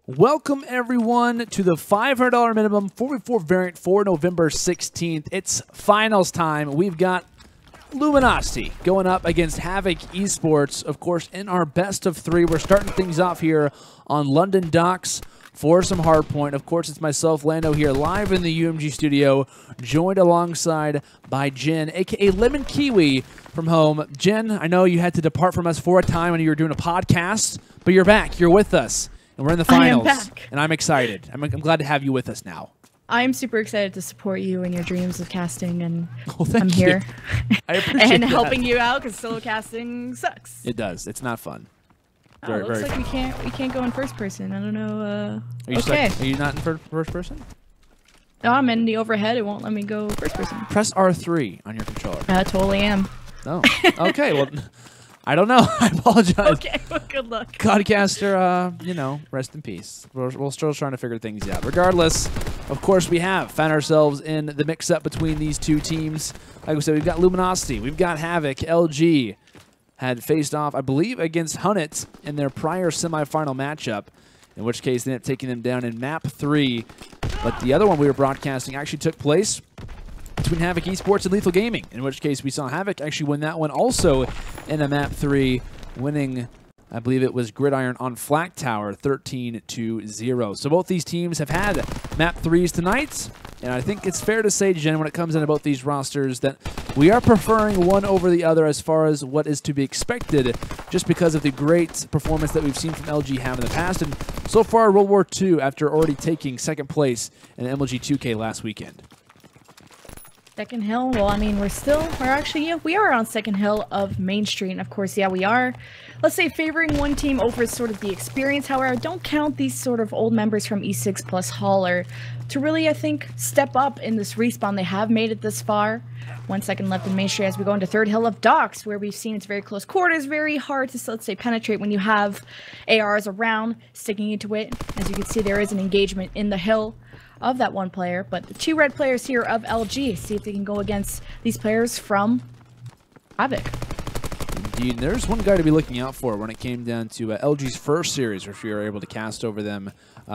Welcome, everyone, to the $500 minimum 4v4 variant for November 16th. It's finals time. We've got Luminosity going up against HavoK Esports. Of course, in our best of three, we're starting things off here on London docks for some Hardpoint. Of course, it's myself, Lando, here live in the UMG studio, joined alongside by Jen, a.k.a. Lemon Kiwi from home. Jen, I know you had to depart from us for a time when you were doing a podcast, but you're back. You're with us. And we're in the finals, I am back. And I'm excited. I'm glad to have you with us now. I am super excited to support you in your dreams of casting, and thank I'm here. I appreciate and that. helping you out because solo casting sucks. It does. It's not fun. Oh, it looks like we can't go in first person. I don't know. Are you okay. Are you not in first person? No, I'm in the overhead. It won't let me go first person. Press R3 on your controller. I totally am. Oh, okay. Well, I don't know. I apologize. Okay, well, good luck. Codcaster, you know, rest in peace. We're still trying to figure things out. Regardless, of course, we have found ourselves in the mix-up between these two teams. Like we said, we've got Luminosity. We've got HavoK. LG had faced off, I believe, against Hunnit in their prior semifinal matchup, in which case they ended up taking them down in map 3. But the other one we were broadcasting actually took place between HavoK Esports and Lethal Gaming, in which case we saw HavoK actually win that one also in a map 3, winning, I believe it was Gridiron on Flak Tower, 13-0. So both these teams have had map 3s tonight, and I think it's fair to say, Jen, when it comes into both these rosters, that we are preferring one over the other as far as what is to be expected, just because of the great performance that we've seen from LG have in the past, and so far World War II after already taking second place in the MLG 2K last weekend. Second hill, well, I mean, we are on second hill of Main Street, and of course, yeah, we are, let's say, favoring one team over sort of the experience. However, don't count these sort of old members from E6 plus Holler to really, I think, step up in this respawn. They have made it this far. 1 second left in Main Street as we go into third hill of Docks, where we've seen it's very close quarters, very hard to, let's say, penetrate when you have ARs around, sticking into it. As you can see, there is an engagement in the hill of that one player, but the two red players here of LG, see if they can go against these players from HavoK. Indeed, there's one guy to be looking out for when it came down to LG's first series, where we were able to cast over them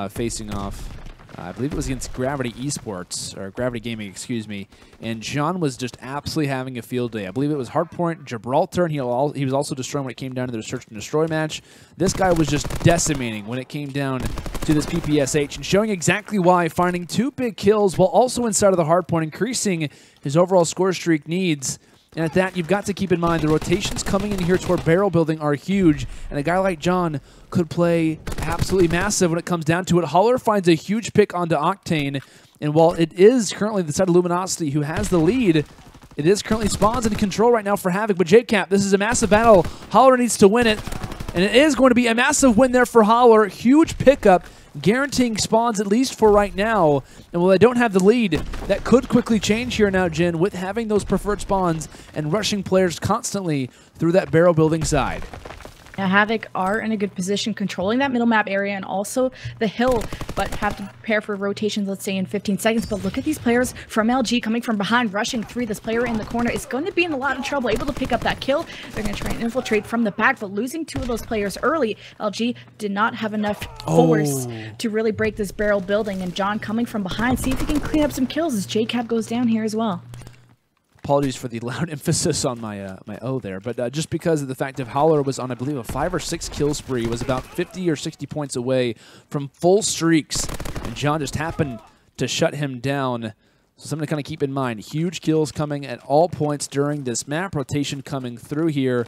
facing off, I believe it was against Gravity Esports, or Gravity Gaming, excuse me, and John was just absolutely having a field day. I believe it was Hardpoint, Gibraltar, and he was also destroying when it came down to the search and destroy match. This guy was just decimating when it came down to this PPSH, and showing exactly why, finding 2 big kills while also inside of the Hardpoint, increasing his overall score streak needs. And at that, you've got to keep in mind the rotations coming in here toward barrel building are huge, and a guy like John could play absolutely massive when it comes down to it. Holler finds a huge pick onto Octane, and while it is currently the side of Luminosity who has the lead, it is currently spawns in control right now for HavoK. But JKap, this is a massive battle. Holler needs to win it, and it is going to be a massive win there for Holler. Huge pickup, guaranteeing spawns at least for right now. And while they don't have the lead, that could quickly change here now, Jen, with having those preferred spawns and rushing players constantly through that barrel building side. Now, HavoK are in a good position controlling that middle map area and also the hill, but have to prepare for rotations, let's say, in 15 seconds. But look at these players from LG coming from behind, rushing through. This player in the corner is going to be in a lot of trouble, able to pick up that kill. They're going to try and infiltrate from the back, but losing 2 of those players early, LG did not have enough force to really break this barrel building. And John coming from behind, see if he can clean up some kills as JKap goes down here as well. Apologies for the loud emphasis on my my O there, but just because of the fact that Holler was on, I believe, a 5 or 6 kill spree, was about 50 or 60 points away from full streaks, and John just happened to shut him down. So something to kind of keep in mind. Huge kills coming at all points during this map rotation coming through here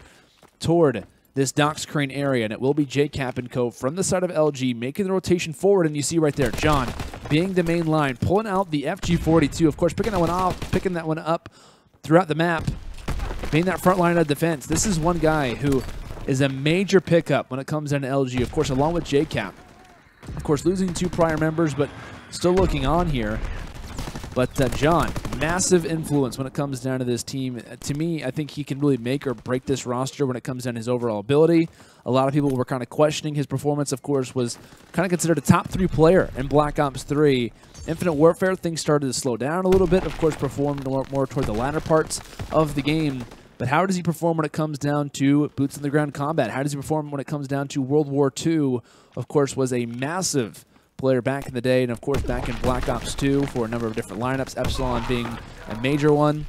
toward this Docks Crane area, and it will be JKap and co from the side of LG making the rotation forward, and you see right there, John being the main line, pulling out the FG42, of course, picking that one up throughout the map, being that front line of defense. This is one guy who is a major pickup when it comes down to LG, of course, along with JKap. Of course, losing 2 prior members, but still looking on here. But John, massive influence when it comes down to this team. To me, I think he can really make or break this roster when it comes down to his overall ability. A lot of people were kind of questioning his performance. Of course, was kind of considered a top 3 player in Black Ops 3. Infinite Warfare, things started to slow down a little bit. Of course, performed more toward the latter parts of the game. But how does he perform when it comes down to boots on the ground combat? How does he perform when it comes down to World War II? Of course, was a massive player back in the day, and of course back in Black Ops 2 for a number of different lineups, Epsilon being a major one.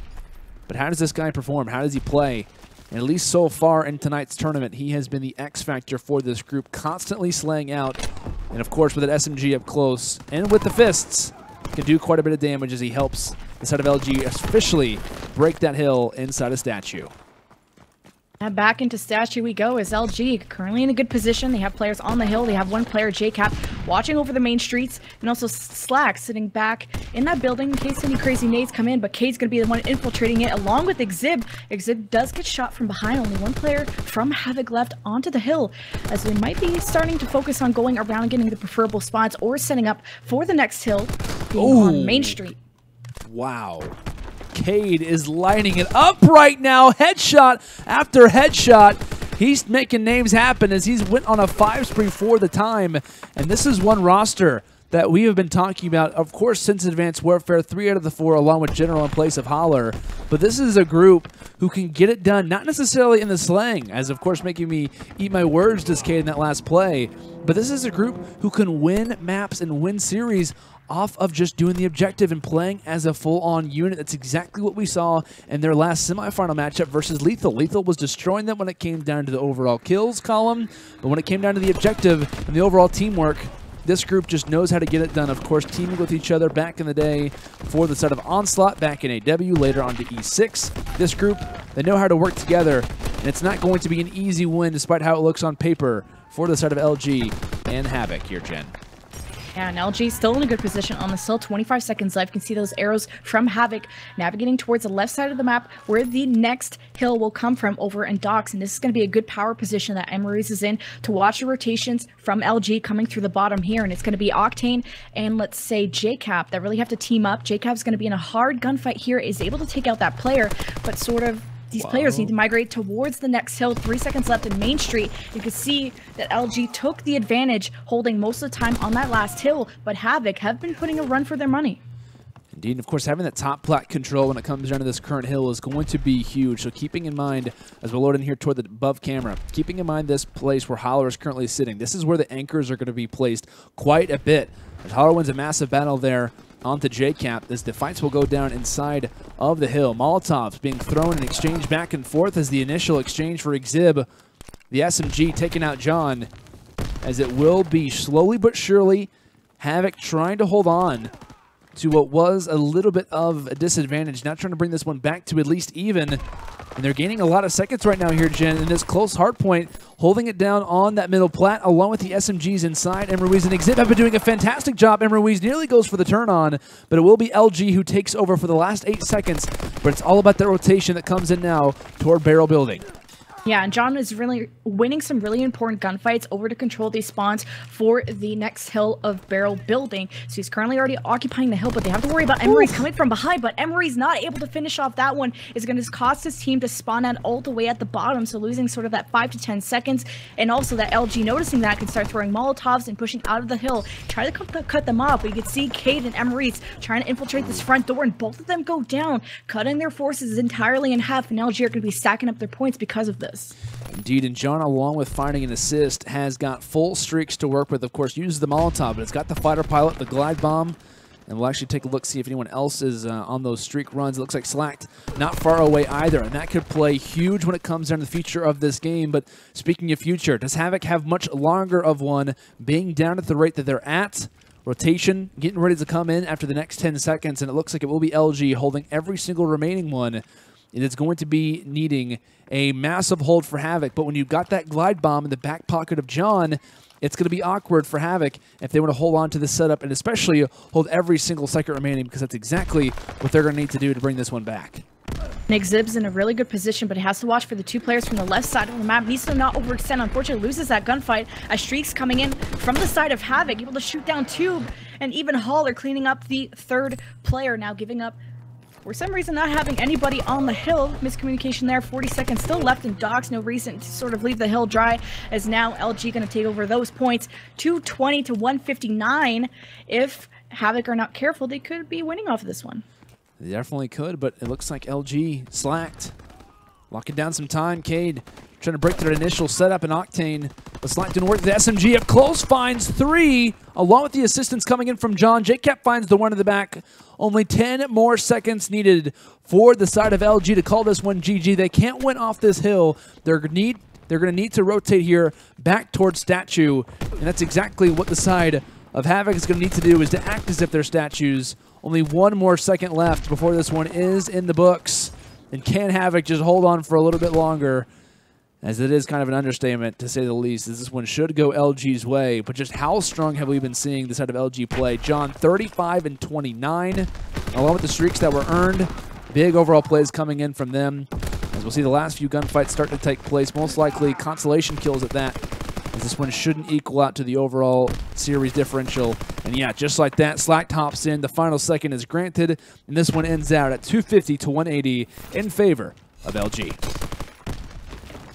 But how does this guy perform? How does he play? And at least so far in tonight's tournament, he has been the X factor for this group, constantly slaying out. And of course with an SMG up close and with the fists, can do quite a bit of damage as he helps the side of LG officially break that hill inside a statue. And back into statue we go as LG currently in a good position. They have players on the hill. They have one player, JKap, watching over the main streets, and also Slack sitting back in that building in case any crazy nades come in. But Kade's going to be the one infiltrating it along with ExiB. ExiB does get shot from behind. Only one player from HavoK left onto the hill, as they might be starting to focus on going around and getting the preferable spots or setting up for the next hill being on Main Street. Wow. Kade is lighting it up right now. Headshot after headshot. He's making names happen as he's went on a 5 spree for the time. And this is one roster that we have been talking about, of course, since Advanced Warfare, 3 out of the 4, along with General in place of Holler. But this is a group who can get it done, not necessarily in the slang, as of course making me eat my words, this Kade in that last play. But this is a group who can win maps and win series off of just doing the objective and playing as a full-on unit. That's exactly what we saw in their last semifinal matchup versus Lethal. Lethal was destroying them when it came down to the overall kills column, but when it came down to the objective and the overall teamwork, this group just knows how to get it done. Of course, teaming with each other back in the day for the side of Onslaught back in AW, later on to E6. This group, they know how to work together, and it's not going to be an easy win despite how it looks on paper for the side of LG and HavoK here, Jen. Yeah, and LG still in a good position on the still 25 seconds left. You can see those arrows from HavoK navigating towards the left side of the map where the next hill will come from over in Docks. And this is going to be a good power position that MRuiz is in to watch the rotations from LG coming through the bottom here. And it's going to be Octane and let's say JKap that really have to team up. JKap is going to be in a hard gunfight here, is able to take out that player, but sort of these players need to migrate towards the next hill. 3 seconds left in Main Street. You can see that LG took the advantage, holding most of the time on that last hill, but HavoK have been putting a run for their money. Indeed, and of course, having that top plat control when it comes down to this current hill is going to be huge. So keeping in mind, as we're loading here toward the above camera, keeping in mind this place where Holler is currently sitting, this is where the anchors are going to be placed quite a bit. As Holler wins a massive battle there onto JKap, as the fights will go down inside of the hill. Molotovs being thrown and exchanged back and forth as the initial exchange for ExiB. The SMG taking out John, as it will be slowly but surely HavoK trying to hold on to what was a little bit of a disadvantage, not trying to bring this one back to at least even. And they're gaining a lot of seconds right now here, Jen, in this close hardpoint, holding it down on that middle plat, along with the SMGs inside. MRuiz and ExiB have been doing a fantastic job. MRuiz nearly goes for the turn on, but it will be LG who takes over for the last 8 seconds. But it's all about that rotation that comes in now toward barrel building. Yeah, and John is really winning some really important gunfights over to control these spawns for the next hill of barrel building. So he's currently already occupying the hill, but they have to worry about MRuiz coming from behind. But MRuiz not able to finish off that one is going to cost his team to spawn out all the way at the bottom. So losing sort of that 5 to 10 seconds. And also that LG noticing that can start throwing Molotovs and pushing out of the hill. Try to cut them off. But you can see Kade and MRuiz trying to infiltrate this front door, and both of them go down, cutting their forces entirely in half. And LG are going to be stacking up their points because of this. Indeed, and John, along with finding an assist, has got full streaks to work with. Of course, uses the Molotov, but it's got the fighter pilot, the glide bomb, and we'll actually take a look, see if anyone else is on those streak runs. It looks like Slacked not far away either, and that could play huge when it comes down to the future of this game. But speaking of future, does HavoK have much longer of one, being down at the rate that they're at? Rotation getting ready to come in after the next 10 seconds, and it looks like it will be LG holding every single remaining one. And it's going to be needing a massive hold for HavoK. But when you've got that glide bomb in the back pocket of John, it's going to be awkward for HavoK if they want to hold on to this setup, and especially hold every single second remaining, because that's exactly what they're going to need to do to bring this one back. ExiB's in a really good position, but he has to watch for the 2 players from the left side of the map. Needs to not overextend. Unfortunately, loses that gunfight as Streaks coming in from the side of HavoK, able to shoot down Tube, and even Holler cleaning up the 3rd player, now giving up for some reason not having anybody on the hill. Miscommunication there. 40 seconds still left in Docks. No reason to sort of leave the hill dry, as now LG going to take over those points. 220 to 159. If HavoK are not careful, they could be winning off of this one. They definitely could, but it looks like LG slacked. Locking down some time. Kade trying to break their initial setup, and Octane. The slide didn't work. The SMG up close finds 3, along with the assistance coming in from John. JKap finds the one in the back. Only 10 more seconds needed for the side of LG to call this one GG. They can't win off this hill. They're going to need to rotate here back towards Statue, and that's exactly what the side of HavoK is going to need to do, is to act as if they're statues. Only 1 more second left before this one is in the books. And can HavoK just hold on for a little bit longer? As it is kind of an understatement, to say the least, as this one should go LG's way. But just how strong have we been seeing the side of LG play? John, 35 and 29, along with the streaks that were earned. Big overall plays coming in from them. As we'll see the last few gunfights start to take place, most likely consolation kills at that, as this one shouldn't equal out to the overall series differential. And yeah, just like that, Slack hops in, the final second is granted, and this one ends out at 250 to 180 in favor of LG.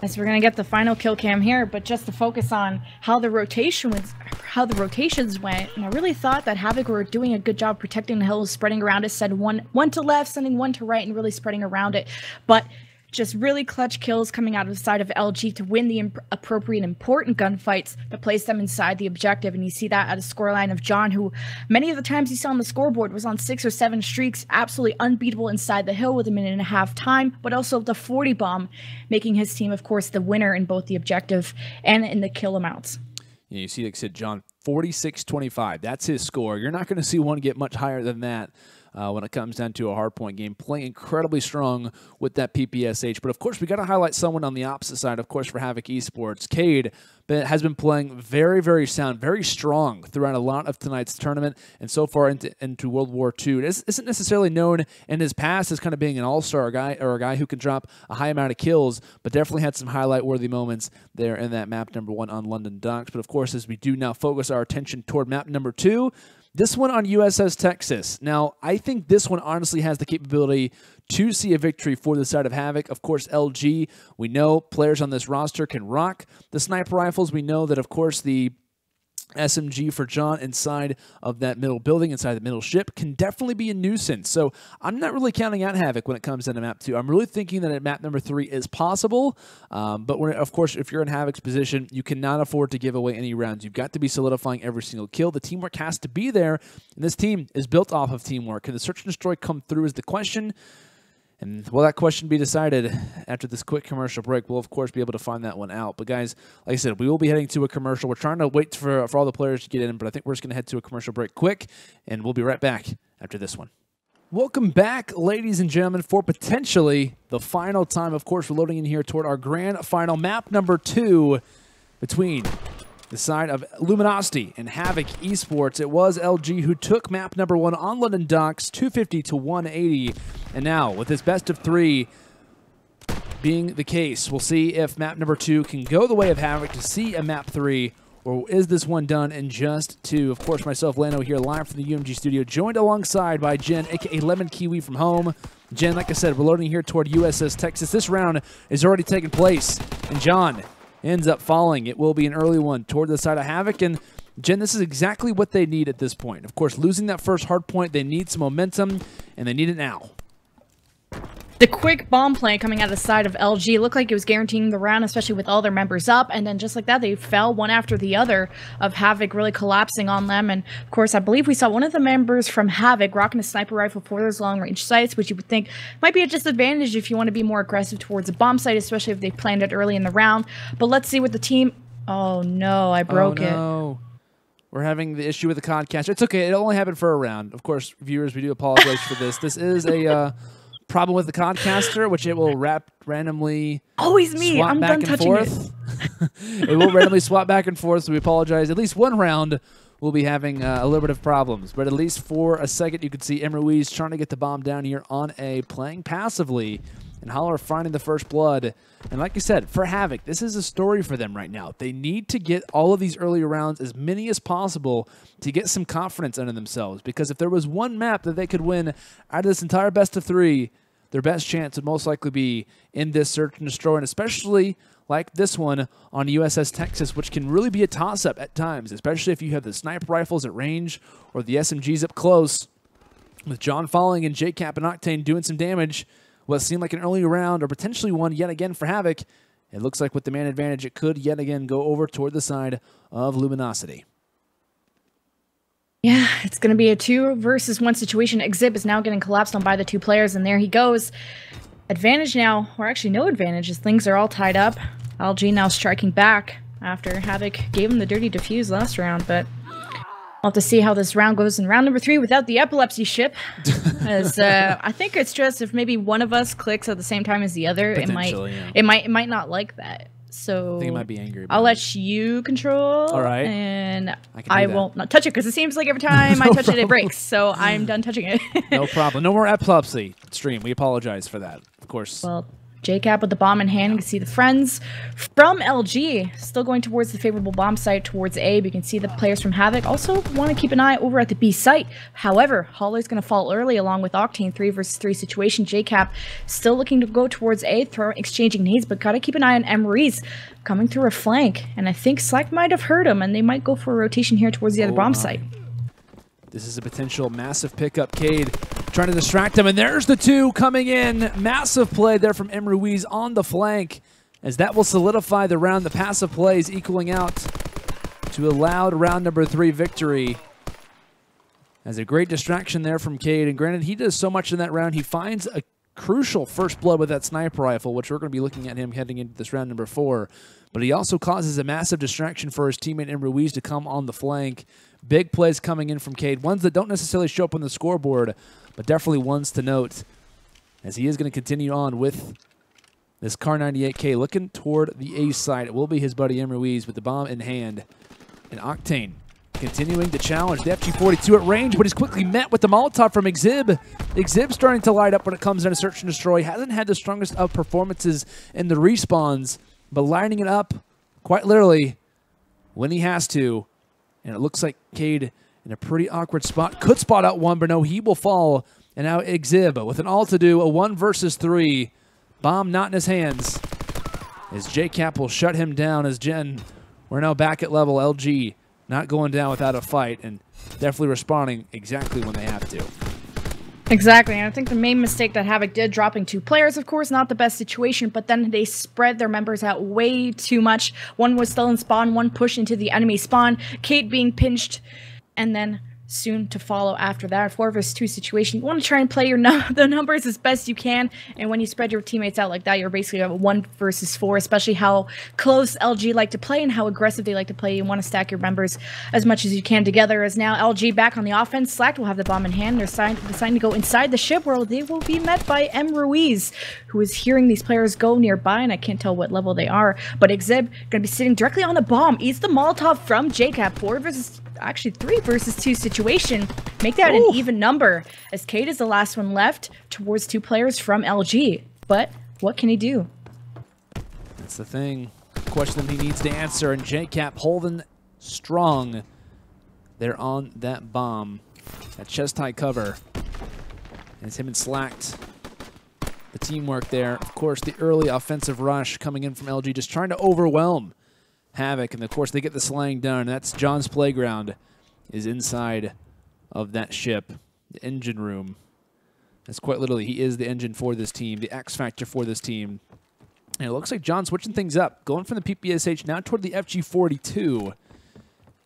Yes, we're gonna get the final kill cam here, but just to focus on how the rotations went, and I really thought that HavoK were doing a good job protecting the hills, spreading around it, sending one to left, sending one to right, and really spreading around it. But just really clutch kills coming out of the side of LG to win the appropriate important gunfights that place them inside the objective. And you see that at a scoreline of John, who many of the times you saw on the scoreboard was on 6 or 7 streaks, absolutely unbeatable inside the hill with 1.5 time, but also the 40 bomb, making his team, of course, the winner in both the objective and in the kill amounts. Yeah, you see, like I said, John, 46-25. That's his score. You're not going to see one get much higher than that. When it comes down to a hardpoint game, playing incredibly strong with that PPSH. But of course, we got to highlight someone on the opposite side, of course, for HavoK Esports. Kade has been playing very, very sound, very strong throughout a lot of tonight's tournament and so far into World War II. It isn't necessarily known in his past as kind of being an all-star guy or a guy who can drop a high amount of kills, but definitely had some highlight-worthy moments there in that map number 1 on London Docks. But of course, as we do now focus our attention toward map number 2, this one on USS Texas. Now, I think this one honestly has the capability to see a victory for the side of HavoK. Of course, LG, we know players on this roster can rock the sniper rifles. We know that, of course, the SMG for John inside of that middle building, inside the middle ship, can definitely be a nuisance. So I'm not really counting out HavoK when it comes into map 2. I'm really thinking that at map number 3 is possible. But of course, if you're in HavoK's position, you cannot afford to give away any rounds. You've got to be solidifying every single kill. The teamwork has to be there, and this team is built off of teamwork. Can the search and destroy come through is the question. And will that question be decided after this quick commercial break? We'll, of course, be able to find that one out. But, guys, like I said, we will be heading to a commercial. We're trying to wait for all the players to get in, but I think we're just going to head to a commercial break quick, and we'll be right back after this one. Welcome back, ladies and gentlemen, for potentially the final time. Of course, we're loading in here toward our grand final map number 2 between the side of Luminosity and HavoK Esports. It was LG who took map number 1 on London Docks, 250 to 180. And now, with this best of 3 being the case, we'll see if map number 2 can go the way of HavoK to see a map 3, or is this one done in just 2? Of course, myself, Lano, here live from the UMG studio, joined alongside by Jen, a.k.a. Lemon Kiwi from home. Jen, like I said, we're loading here toward USS Texas. This round is already taking place, and John ends up falling. It will be an early one toward the side of HavoK, and Jen, this is exactly what they need at this point. Of course, losing that first hard point, they need some momentum, and they need it now. The quick bomb play coming out of the side of LG looked like it was guaranteeing the round, especially with all their members up, and then just like that, they fell one after the other of HavoK really collapsing on them. And of course, I believe we saw one of the members from HavoK rocking a sniper rifle for those long-range sights, which you would think might be a disadvantage if you want to be more aggressive towards a bomb site, especially if they planned it early in the round. But let's see what the team... Oh no, I broke it. We're having the issue with the Codcaster. It's okay, it only happened for a round. Of course, viewers, we do apologize for this. This is a... problem with the Codcaster, which it will randomly always me. swap I'm back done and touching forth. It will randomly swap back and forth, so we apologize. At least one round we'll be having a little bit of problems, but at least for a second you could see MRuiz trying to get the bomb down here on A, playing passively, and Holler finding the first blood. And like I said, for HavoK, this is a story for them right now. They need to get all of these early rounds, as many as possible, to get some confidence under themselves, because if there was one map that they could win out of this entire best of 3, their best chance would most likely be in this search and destroy, and especially like this one on USS Texas, which can really be a toss-up at times, especially if you have the sniper rifles at range or the SMGs up close. With John falling and JKap and Octane doing some damage, what seemed like an early round, or potentially one yet again for HavoK. It looks like with the man advantage, it could yet again go over toward the side of Luminosity. Yeah, it's going to be a 2 versus 1 situation. ExiB is now getting collapsed on by the 2 players, and there he goes. Advantage now, or actually no advantage, as things are all tied up. LG now striking back after HavoK gave him the dirty defuse last round, but we'll have to see how this round goes in round number 3 without the epilepsy ship. As I think it's just if maybe one of us clicks at the same time as the other, it might not like that. So I think it might be angry. I'll let you control. All right. And I won't not touch it because it seems like every time I touch it, it breaks. So I'm done touching it. No problem. No more epilepsy stream. We apologize for that. Of course. Well, JKap with the bomb in hand. You can see the friends from LG still going towards the favorable bomb site towards A. But you can see the players from HavoK also want to keep an eye over at the B site. However, Holler's going to fall early along with Octane 3 versus 3 situation. JKap still looking to go towards A, exchanging nades, but got to keep an eye on MRuiz coming through a flank. And I think Slack might have heard him, and they might go for a rotation here towards the other bomb site. This is a potential massive pickup. Kade trying to distract him, and there's the 2 coming in. Massive play there from MRuiz on the flank, as that will solidify the round. The passive plays equaling out to a loud round number 3 victory. As a great distraction there from Kade, and granted, he does so much in that round. He finds a crucial first blood with that sniper rifle, which we're going to be looking at him heading into this round number 4. But he also causes a massive distraction for his teammate MRuiz to come on the flank. Big plays coming in from Kade, ones that don't necessarily show up on the scoreboard, but definitely ones to note, as he is going to continue on with this Kar 98K looking toward the A side. It will be his buddy MRuiz with the bomb in hand. And Octane continuing to challenge the FG42 at range, but he's quickly met with the Molotov from ExiB. ExiB starting to light up when it comes into search and destroy. Hasn't had the strongest of performances in the respawns, but lining it up quite literally when he has to. And it looks like Kade in a pretty awkward spot. Could spot out one, but no, he will fall. And now ExiB with an all to do, a 1 versus 3. Bomb not in his hands. As JKap will shut him down as Jen. We're now back at level. LG not going down without a fight and definitely responding exactly when they have to. Exactly, and I think the main mistake that HavoK did, dropping 2 players, of course, not the best situation, but then they spread their members out way too much. One was still in spawn, one pushed into the enemy spawn, Kate being pinched, and then soon to follow after that. 4 versus 2 situation. You want to try and play the numbers as best you can, and when you spread your teammates out like that, you're basically at 1 versus 4, especially how close LG like to play and how aggressive they like to play. You want to stack your members as much as you can together. As now LG back on the offense, Slack will have the bomb in hand. They're deciding to go inside the ship where they will be met by MRuiz, who is hearing these players go nearby, and I can't tell what level they are, but ExiB going to be sitting directly on the bomb. Eats the Molotov from JKap. 4 versus actually 3 versus 2 situation. Make that an even number, as Kade is the last one left towards 2 players from LG. But what can he do? That's the thing. Question that he needs to answer, and JKap holding strong there on that bomb. That chest high cover. And it's him and Slacked. The teamwork there. Of course, the early offensive rush coming in from LG, just trying to overwhelm HavoK, and of course they get the slaying done. That's John's playground is inside of that ship, the engine room. That's quite literally, he is the engine for this team, the X factor for this team. And it looks like John switching things up, going from the PPSH now toward the FG42.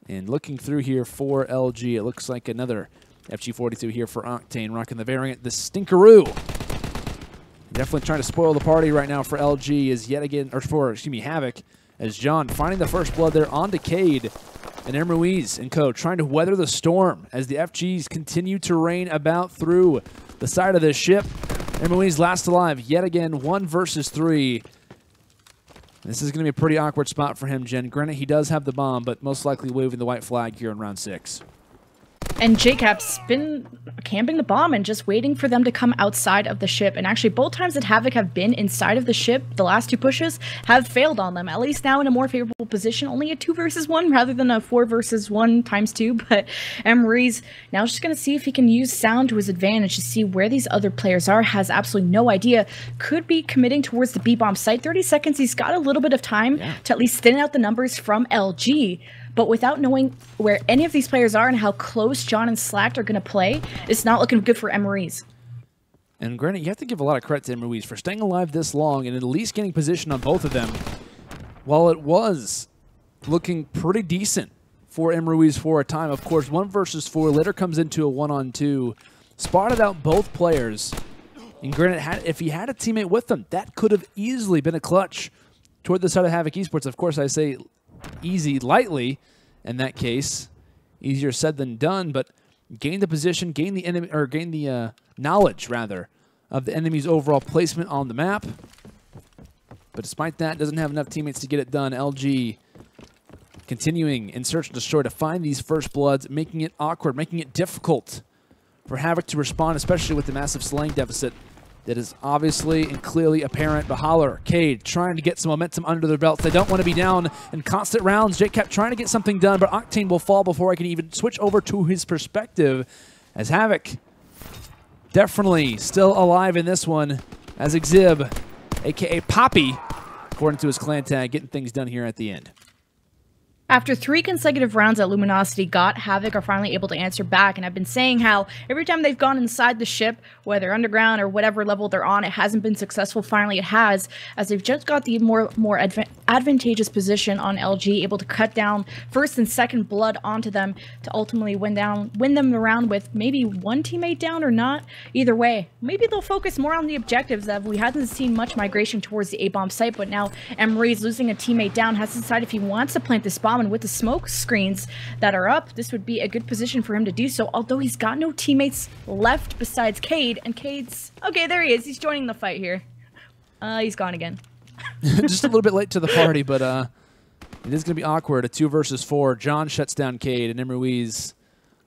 And looking through here for LG, it looks like another FG42 here for Octane, rocking the variant, the Stinkeroo. Definitely trying to spoil the party right now for LG, is yet again, or for, excuse me, HavoK, as John finding the first blood there onto Kade, and MRuiz and co. trying to weather the storm as the FGs continue to rain about through the side of this ship. MRuiz last alive yet again, 1 versus 3. This is going to be a pretty awkward spot for him, Jen. Granted, he does have the bomb, but most likely waving the white flag here in round 6. And JKap's been camping the bomb and just waiting for them to come outside of the ship. And actually, both times that HavoK have been inside of the ship, the last 2 pushes have failed on them. At least now in a more favorable position, only a 2 versus 1 rather than a 4 versus 1 times 2. But MRuiz now just going to see if he can use sound to his advantage to see where these other players are. Has absolutely no idea. Could be committing towards the B-bomb site. 30 seconds, he's got a little bit of time to at least thin out the numbers from LG. But without knowing where any of these players are and how close John and Slacked are going to play, it's not looking good for MRuiz. And granted, you have to give a lot of credit to MRuiz for staying alive this long and at least getting position on both of them. While it was looking pretty decent for MRuiz for a time, of course, 1 versus 4 later comes into a 1-on-2, spotted out both players. And granted, if he had a teammate with him, that could have easily been a clutch toward the side of HavoK Esports. Of course, I say easy lightly in that case. Easier said than done, but gain the position, gain the enemy, or gain the knowledge rather of the enemy's overall placement on the map. But despite that, doesn't have enough teammates to get it done. LG continuing in search and destroy to find these first bloods, making it awkward, making it difficult for HavoK to respond, especially with the massive slaying deficit that is obviously and clearly apparent. But Holler, Kade trying to get some momentum under their belts. They don't want to be down in constant rounds. JKap trying to get something done, but Octane will fall before I can even switch over to his perspective, as HavoK definitely still alive in this one, as ExiB, a.k.a. Poppy, according to his clan tag, getting things done here at the end. After 3 consecutive rounds that Luminosity got, HavoK are finally able to answer back, and I've been saying how every time they've gone inside the ship, whether underground or whatever level they're on, it hasn't been successful. Finally it has, as they've just got the more advantageous position on LG, able to cut down first and second blood onto them to ultimately win them the round with maybe 1 teammate down or not. Either way, maybe they'll focus more on the objectives. We haven't seen much migration towards the A-bomb site, but now MRuiz, losing a teammate down, has decided if he wants to plant this bomb, and with the smoke screens that are up, this would be a good position for him to do so, although he's got no teammates left besides Kade, and Kade's... Okay, there he is. He's joining the fight here. He's gone again. Just a little bit late to the party, but it is going to be awkward. A 2 versus 4. John shuts down Kade, and MRuiz,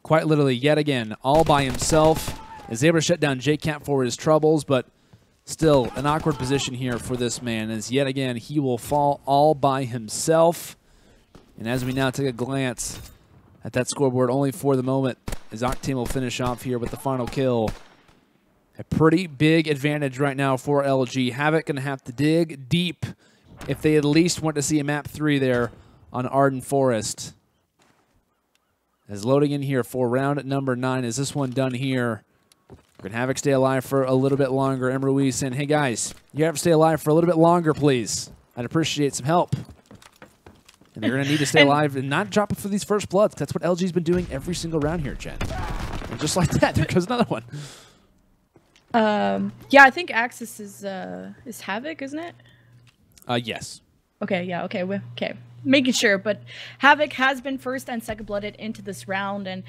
quite literally, yet again, all by himself, is able to shut down JKap for his troubles, but still an awkward position here for this man, as yet again, he will fall all by himself. And as we now take a glance at that scoreboard, only for the moment, as Octane will finish off here with the final kill. A pretty big advantage right now for LG. HavoK going to have to dig deep if they at least want to see a map 3 there on Arden Forest. As loading in here for round number 9. Is this one done here? Can HavoK stay alive for a little bit longer? MRuiz saying, hey guys, you have to stay alive for a little bit longer, please. I'd appreciate some help. And they're going to need to stay alive and not drop it for these first bloods. That's what LG's been doing every single round here, Jen. And just like that, there goes another one. Yeah, I think Axis is HavoK, isn't it? Yes. Okay, yeah, okay, okay. Making sure, but HavoK has been first and second blooded into this round, and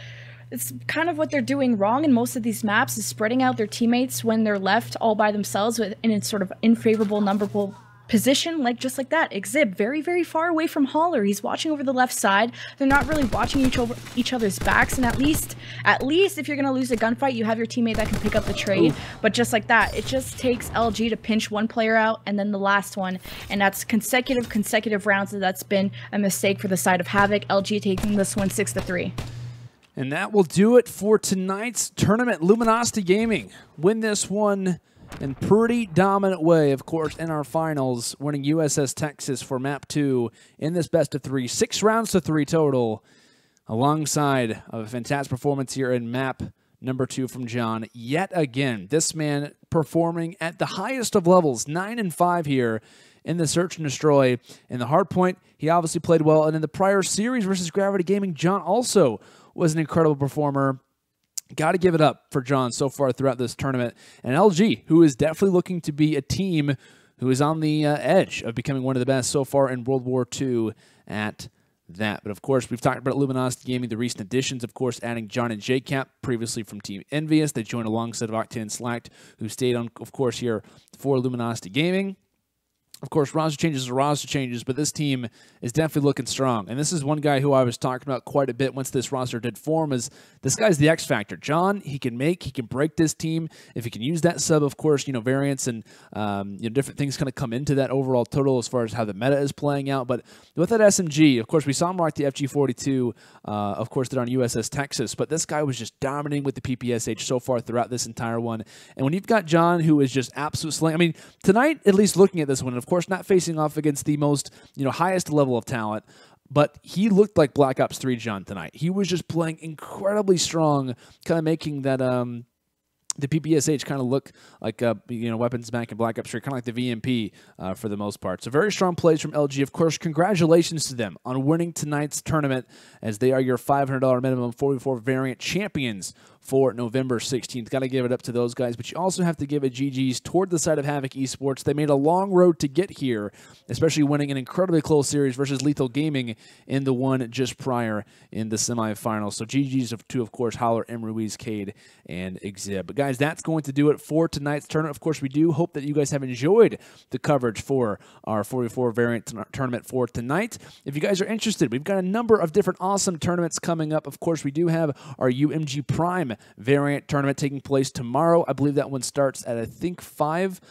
it's kind of what they're doing wrong in most of these maps, is spreading out their teammates when they're left all by themselves in a sort of unfavorable, numberable position, just like that. ExiB very, very far away from Holler. He's watching over the left side. They're not really watching each other's backs, and at least if you're gonna lose a gunfight, you have your teammate that can pick up the trade. Ooh. But just like that, it just takes LG to pinch one player out and then the last one, and that's consecutive rounds. That's been a mistake for the side of HavoK. LG taking this one 6-3. And that will do it for tonight's tournament. Luminosity Gaming win this one in pretty dominant way, of course, in our finals, winning USS Texas for map 2 in this best of 3. 6 rounds to 3 total, alongside of a fantastic performance here in map number 2 from John. Yet again, this man performing at the highest of levels, 9 and 5 here in the search and destroy. In the Hardpoint, he obviously played well, and in the prior series versus Gravity Gaming, John also was an incredible performer. Got to give it up for John so far throughout this tournament. And LG, who is definitely looking to be a team who is on the edge of becoming one of the best so far in World War II at that. But of course, we've talked about Luminosity Gaming, the recent additions, of course, adding John and JKap, previously from Team Envious. They joined alongside of Octane and Slacked, who stayed on, of course, here for Luminosity Gaming. Of course, roster changes are roster changes, but this team is definitely looking strong. And this is one guy who I was talking about quite a bit once this roster did form, is this guy's the X factor. John, he can break this team. If he can use that sub, of course, variants and different things kind of come into that overall total as far as how the meta is playing out. But with that SMG, of course, we saw him rock the FG42, of course, they're on USS Texas, but this guy was just dominating with the PPSH so far throughout this entire one. And when you've got John, who is just absolute slaying, I mean, tonight, at least looking at this one, of course, not facing off against the most, highest level of talent, but he looked like Black Ops 3 John tonight. He was just playing incredibly strong, kind of making that the PPSH kind of look like, weapons back in Black Ops 3, kind of like the VMP for the most part. So very strong plays from LG. Of course, congratulations to them on winning tonight's tournament, as they are your $500 minimum 44 variant champions for November 16th. Got to give it up to those guys, but you also have to give a GG's toward the side of HavoK Esports. They made a long road to get here, especially winning an incredibly close series versus Lethal Gaming in the one just prior in the semifinals. So GG's to, of course, Holler, MRuiz, Kade, and ExiB. But guys, that's going to do it for tonight's tournament. Of course, we do hope that you guys have enjoyed the coverage for our 44 variant tournament for tonight. If you guys are interested, we've got a number of different awesome tournaments coming up. Of course, we do have our UMG Prime variant tournament taking place tomorrow. I believe that one starts at, I think, 5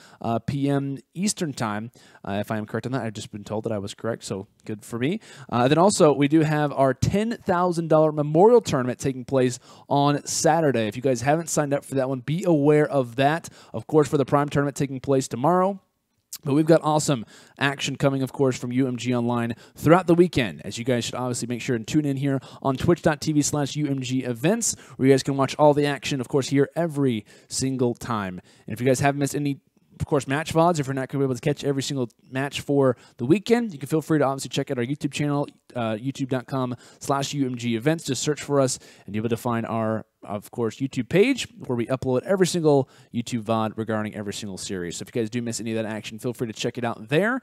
p.m. Eastern time. If I am correct on that, I've just been told that I was correct, so good for me. Then also, we do have our $10,000 memorial tournament taking place on Saturday. If you guys haven't signed up for that one, be aware of that. Of course, for the Prime tournament taking place tomorrow. But we've got awesome action coming, of course, from UMG Online throughout the weekend, as you guys should obviously make sure and tune in here on twitch.tv/UMG events, where you guys can watch all the action, of course, here every single time. And if you guys haven't missed any, of course, match VODs, if you're not going to be able to catch every single match for the weekend, you can feel free to obviously check out our YouTube channel, youtube.com/UMG events. Just search for us, and you'll be able to find our, of course, YouTube page where we upload every single YouTube VOD regarding every single series. So if you guys do miss any of that action, feel free to check it out there.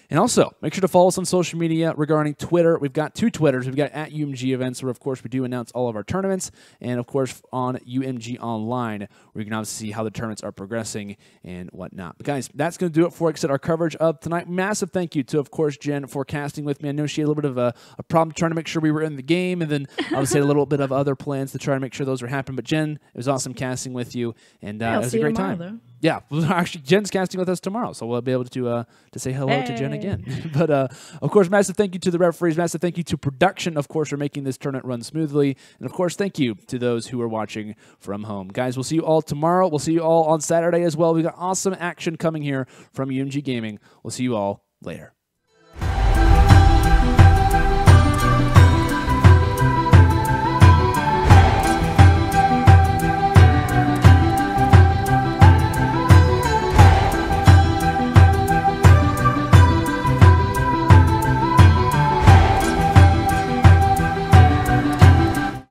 And also, make sure to follow us on social media regarding Twitter. We've got 2 Twitters. We've got @UMG Events, where, of course, we do announce all of our tournaments. And, of course, on UMG Online, where you can obviously see how the tournaments are progressing and whatnot. But, guys, that's going to do it for, like I said, our coverage of tonight. Massive thank you to, of course, Jen for casting with me. I know she had a little bit of a problem trying to make sure we were in the game, and then obviously had a little bit of other plans to try to make sure those were happening. But, Jen, it was awesome casting with you, and it was a great time. Though. Yeah, actually, Jen's casting with us tomorrow, so we'll be able to say hello to Jen again. But, of course, massive thank you to the referees, massive thank you to production, of course, for making this tournament run smoothly, and, of course, thank you to those who are watching from home. Guys, we'll see you all tomorrow. We'll see you all on Saturday as well. We've got awesome action coming here from UMG Gaming. We'll see you all later.